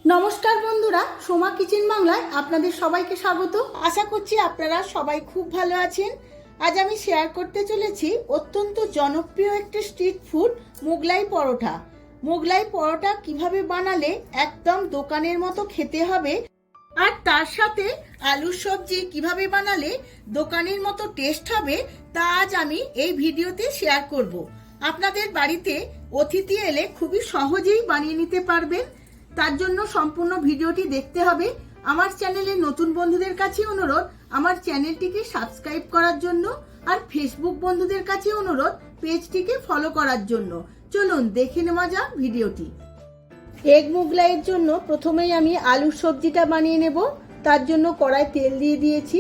নমস্কার বন্ধুরা, সোমা কিচেন বাংলায় আপনাদের সবাইকে স্বাগত। আশা করছি আপনারা সবাই খুব ভালো আছেন। আজ আমি শেয়ার করতে চলেছি অত্যন্ত জনপ্রিয় একটি স্ট্রিট ফুড, মোগলাই পরোটা। মোগলাই পরোটা কিভাবে বানালে একদম দোকানের মতো খেতে হবে, আর তার সাথে আলুর সবজি কিভাবে বানালে দোকানের মতো টেস্ট হবে, তা আজ আমি এই ভিডিওতে শেয়ার করব। আপনাদের বাড়িতে অতিথি এলে খুবই সহজেই বানিয়ে নিতে পারবেন। তার জন্য সম্পূর্ণ ভিডিওটি দেখতে হবে। আমার চ্যানেলের নতুন বন্ধুদের কাছে অনুরোধ আমার চ্যানেলটিকে সাবস্ক্রাইব করার জন্য, আর ফেসবুক বন্ধুদের কাছে অনুরোধ পেজটিকে ফলো করার জন্য। চলুন দেখে নেওয়া যাক ভিডিওটি। এগ মোগলাইয়ের জন্য প্রথমেই আমি আলুর সবজিটা বানিয়ে নেব। তার জন্য কড়াই তেল দিয়ে দিয়েছি।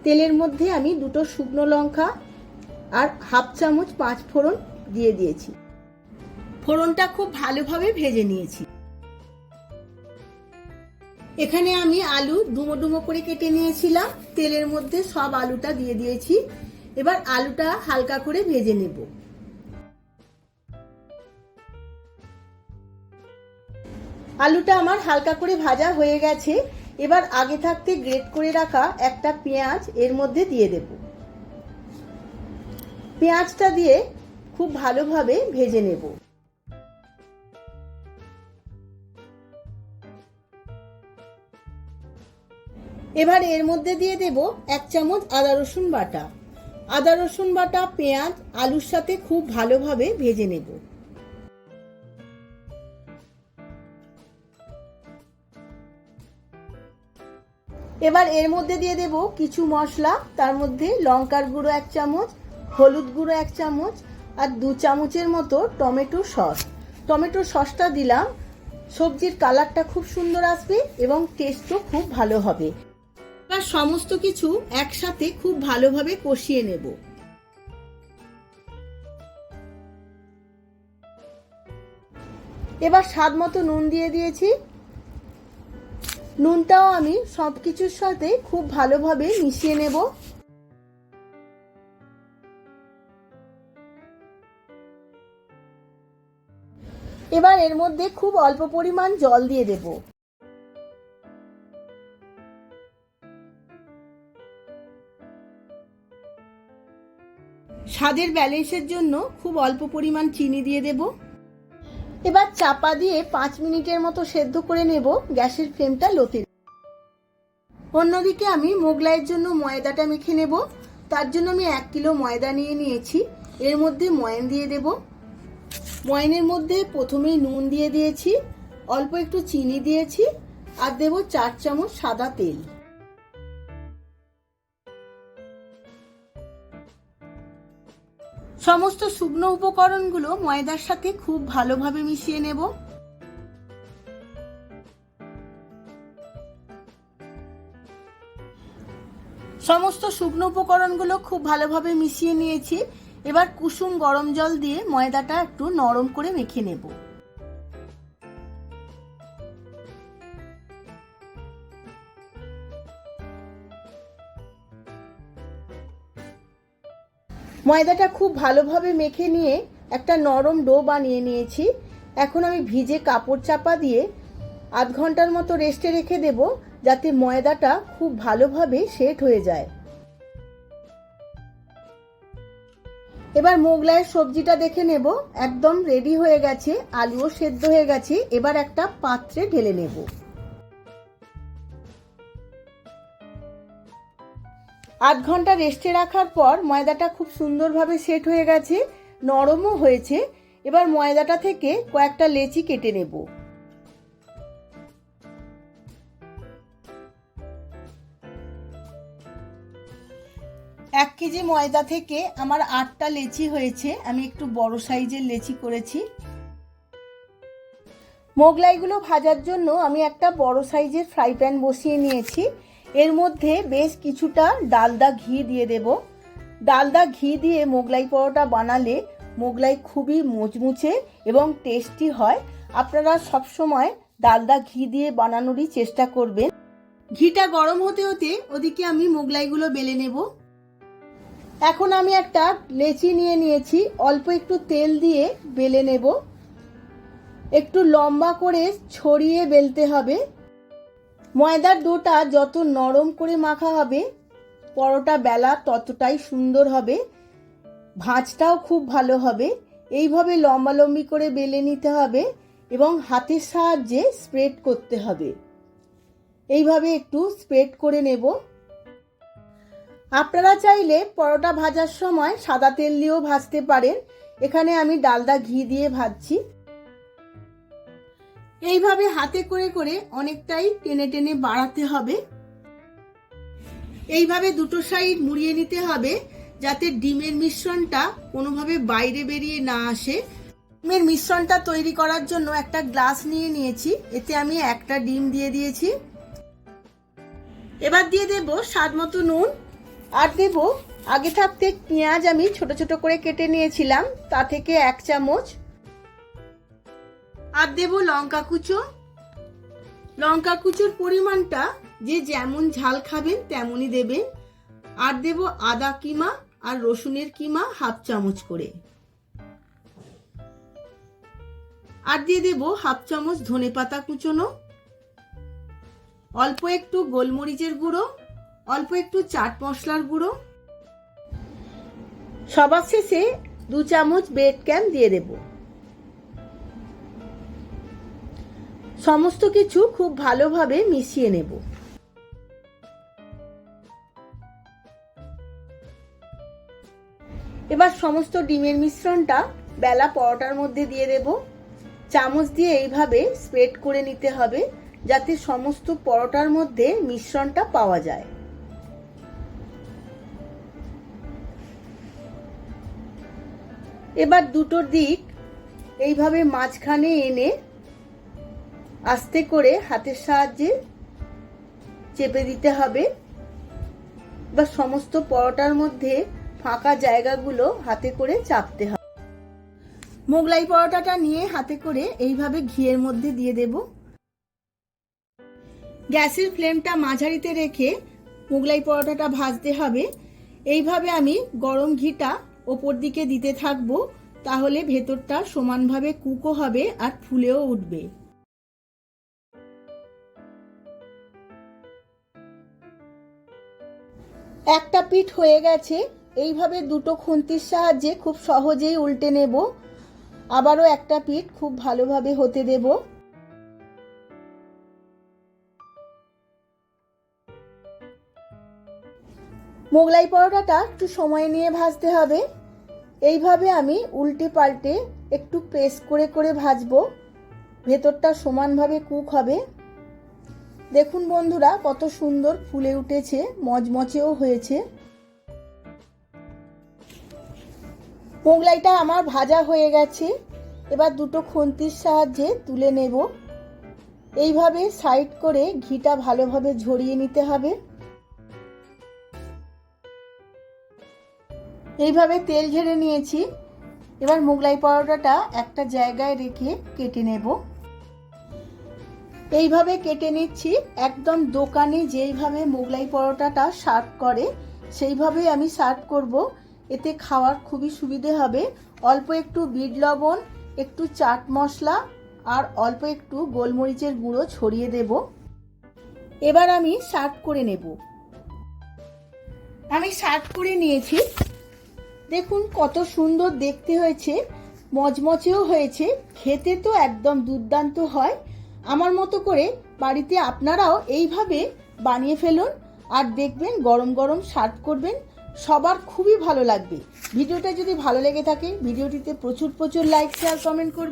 তেলের মধ্যে আমি দুটো শুকনো লঙ্কা আর হাফ চামচ 5 ফোড়ন দিয়ে দিয়েছি। ফোড়নটা খুব ভালোভাবে ভেজে নিয়েছি। এখানে আমি আলু ডুমো ডুমো করে কেটে নিয়েছিলাম। তেলের মধ্যে সব আলুটা দিয়ে দিয়েছি। এবার আলুটা হালকা করে ভেজে নেব। আলুটা আমার হালকা করে ভাজা হয়ে গেছে। এবার আগে থাকতে গ্রেট করে রাখা একটা পেঁয়াজ এর মধ্যে দিয়ে দেব। পেঁয়াজটা দিয়ে খুব ভালোভাবে ভেজে নেব। এবার এর মধ্যে দিয়ে দেব 1 চামচ আদা রসুন বাটা। আদা রসুন বাটা পেঁয়াজ আলুর সাথে খুব ভালোভাবে ভেজে নেব। এবার এর মধ্যে দিয়ে দেব কিছু মশলা। তার মধ্যে লঙ্কার গুঁড়ো 1 চামচ, হলুদ গুঁড়ো 1 চামচ আর 2 চামচের মতো টমেটো সস। টমেটো সসটা দিলাম, সবজির কালারটা খুব সুন্দর আসবে এবং টেস্টও খুব ভালো হবে। এবার সমস্ত কিছু একসাথে খুব ভালোভাবে কষিয়ে নেব। এবার স্বাদ মতো নুন দিয়ে দিয়েছি। নুনটাও আমি সবকিছুর সাথে খুব ভালোভাবে মিশিয়ে নেব। এবার এর মধ্যে খুব অল্প পরিমাণ জল দিয়ে দেব। স্বাদের ব্যালেন্সের জন্য খুব অল্প পরিমাণ চিনি দিয়ে দেব। এবার চাপা দিয়ে 5 মিনিটের মতো সেদ্ধ করে নেব। গ্যাসের ফ্লেমটা লোতে। অন্যদিকে আমি মোগলাইয়ের জন্য ময়দাটা মেখে নেব। তার জন্য আমি 1 কিলো ময়দা নিয়ে নিয়েছি। এর মধ্যে ময়ান দিয়ে দেব। ময়ানের মধ্যে প্রথমেই নুন দিয়ে দিয়েছি, অল্প একটু চিনি দিয়েছি আর দেব 4 চামচ সাদা তেল। সমস্ত শুকনো উপকরণগুলো ময়দার সাথে খুব ভালোভাবে মিশিয়ে নেব। সমস্ত শুকনো উপকরণগুলো খুব ভালোভাবে মিশিয়ে নিয়েছি। এবার কুসুম গরম জল দিয়ে ময়দাটা একটু নরম করে মেখে নেব। ময়দাটা খুব ভালোভাবে মেখে নিয়ে একটা নরম ডো বানিয়ে নিয়েছি। এখন আমি ভিজে কাপড় চাপা দিয়ে আধ ঘন্টার মতো রেস্টে রেখে দেব, যাতে ময়দাটা খুব ভালোভাবে সেট হয়ে যায়। এবার মোগলাইয়ের সবজিটা দেখে নেব। একদম রেডি হয়ে গেছে, আলুও সেদ্ধ হয়ে গেছে। এবার একটা পাত্রে ঢেলে নেব। আধ ঘন্টা রেস্টে রাখার পর ময়দাটা খুব সুন্দরভাবে সেট হয়ে গেছে, নরমও হয়েছে। এবার ময়দাটা থেকে কয়েকটা লেচি কেটে নেব। এক কেজি ময়দা থেকে আমার 8টা লেচি হয়েছে। আমি একটু বড় সাইজের লেচি করেছি। মোগলাইগুলো ভাজার জন্য আমি একটা বড় সাইজের ফ্রাই প্যান বসিয়ে নিয়েছি। এর মধ্যে বেশ কিছুটা ডালদা ঘি দিয়ে দেব। ডালদা ঘি দিয়ে মোগলাই পরোটা বানালে মোগলাই খুবই মুচমুচে এবং টেস্টি হয়। আপনারা সবসময় ডালদা ঘি দিয়ে বানানোরই চেষ্টা করবেন। ঘিটা গরম হতে হতে ওদিকে আমি মোগলাইগুলো বেলে নেব। এখন আমি একটা লেচি নিয়ে নিয়েছি, অল্প একটু তেল দিয়ে বেলে নেব। একটু লম্বা করে ছড়িয়ে বেলতে হবে। ময়দার ডোটা যত নরম করে মাখা হবে পরোটা বেলা ততটাই সুন্দর হবে, ভাঁজটাও খুব ভালো হবে। এইভাবে লম্বালম্বি করে বেলে নিতে হবে এবং হাতের সাহায্যে স্প্রেড করতে হবে। এইভাবে একটু স্প্রেড করে নেব। আপনারা চাইলে পরোটা ভাজার সময় সাদা তেল দিয়েও ভাজতে পারেন, এখানে আমি ডালদা ঘি দিয়ে ভাজছি। এইভাবে হাতে করে করে অনেকটাই টেনে টেনে বাড়াতে হবে। এইভাবে দুটো সাইড মুড়িয়ে নিতে হবে যাতে ডিমের মিশ্রণটা কোনোভাবে বাইরে বেরিয়ে না আসে। ডিমের মিশ্রণটা তৈরি করার জন্য একটা গ্লাস নিয়ে নিয়েছি, এতে আমি একটা ডিম দিয়ে দিয়েছি। এবার দিয়ে দেব স্বাদ মতো নুন, আর দেব আগে থাকতে পেঁয়াজ আমি ছোট ছোট করে কেটে নিয়েছিলাম, তা থেকে 1 চামচ। আর দেব লঙ্কা কুচো। লঙ্কা কুচোর পরিমাণটা যে যেমন ঝাল খাবেন তেমনই দেবেন। আর দেব আদা কিমা আর রসুনের কিমা 1/2 চামচ করে। আর দিয়ে দেব 1/2 চামচ ধনেপাতা কুচোনো, অল্প একটু গোলমরিচের গুঁড়ো, অল্প একটু চাট মশলার গুঁড়ো, সবার শেষে 2 চামচ ব্রেড ক্রাম দিয়ে দেব। সমস্ত কিছু খুব ভালোভাবে মিশিয়ে নেব। এবার সমস্ত ডিমের মিশ্রণটা বেলা পরোটার মধ্যে দিয়ে দেব। চামচ দিয়ে এইভাবে স্প্রেড করে নিতে হবে যাতে সমস্ত পরোটার মধ্যে মিশ্রণটা পাওয়া যায়। এবার দুটো দিক এইভাবে মাঝখানে এনে আস্তে করে হাতের সাহায্যে চেপে দিতে হবে। এবার সমস্ত পরোটার মধ্যে ফাঁকা জায়গাগুলো হাতে করে চাপতে হবে। মোগলাই পরোটাটা নিয়ে হাতে করে এইভাবে ঘিয়ের মধ্যে দিয়ে দেব। গ্যাসের ফ্লেমটা মাঝারিতে রেখে মোগলাই পরোটাটা ভাজতে হবে। এইভাবে আমি গরম ঘিটা ওপর দিকে দিতে থাকবো, তাহলে ভেতরটা সমানভাবে কুকও হবে আর ফুলেও উঠবে। একটা পিঠ হয়ে গেছে, এইভাবে দুটো খুন্তির সাহায্যে খুব সহজেই উল্টে নেব। আবারও একটা পিঠ খুব ভালোভাবে হতে দেব। মোগলাই পরোটাটা একটু সময় নিয়ে ভাজতে হবে। এইভাবে আমি উল্টে পাল্টে একটু প্রেস করে করে ভাজবো, ভেতরটা সমানভাবে কুক হবে। দেখুন বন্ধুরা কত সুন্দর ফুলে উঠেছে, মচমচেও হয়েছে। মোগলাইটা আমার ভাজা হয়ে গেছে, এবার দুটো খুন্তির সাহায্যে তুলে নেব। এইভাবে সাইড করে ঘিটা ভালোভাবে ঝরিয়ে নিতে হবে। এইভাবে তেল ঝেড়ে নিয়েছি। এবার মোগলাই পরোটাটা একটা জায়গায় রেখে কেটে নেব। এইভাবে কেটে নিচ্ছি, একদম দোকানে যেইভাবে মোগলাই পরোটাটা সার্ভ করে সেইভাবে আমি সার্ভ করব। এতে খাওয়ার খুবই সুবিধে হবে। অল্প একটু বিট লবণ, একটু চাট মশলা আর অল্প একটু গোলমরিচের গুঁড়ো ছড়িয়ে দেব। এবার আমি সার্ভ করে নেব। আমি সার্ভ করে নিয়েছি। দেখুন কত সুন্দর দেখতে হয়েছে, মচমচেও হয়েছে, খেতে তো একদম দুর্দান্ত হয়। আমার মতো করে বাড়িতে আপনারাও এইভাবে বানিয়ে ফেলুন আর দেখবেন গরম গরম সার্ভ করবেন, সবার খুবই ভালো লাগবে। ভিডিওটা যদি ভালো লেগে থাকে ভিডিওটিতে প্রচুর লাইক শেয়ার কমেন্ট করবেন।